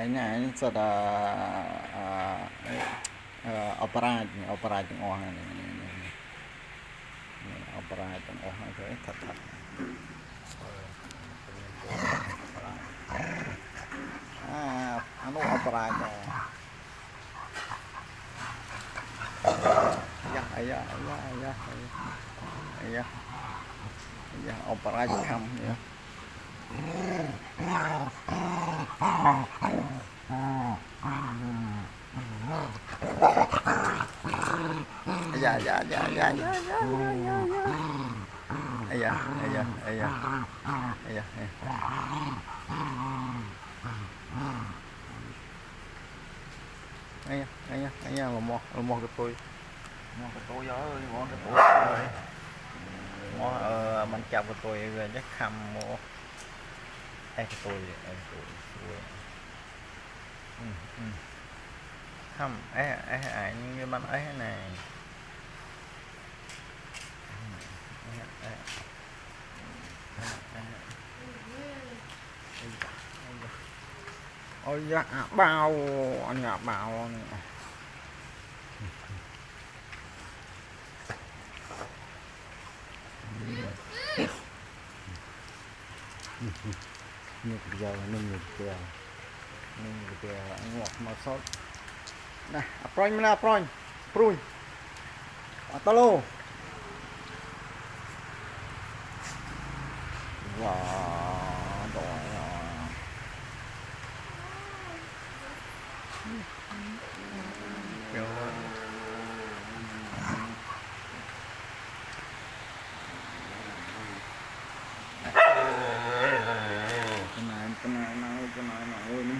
này sẽ là opera opera tiếng Anh này opera tiếng Anh thế thật thật ano opera cho ya opera không ya là một cái tôi gió ơi một cái tôi ơi mình chào cái tôi về chắc khăm một cái tôi không ấy như bạn ấy này ôi dạ bao anh ạ bao nước giờ nung kìa ngọt mà sốt này apron mana apron prui atalo wow rồi cái này ôi nữa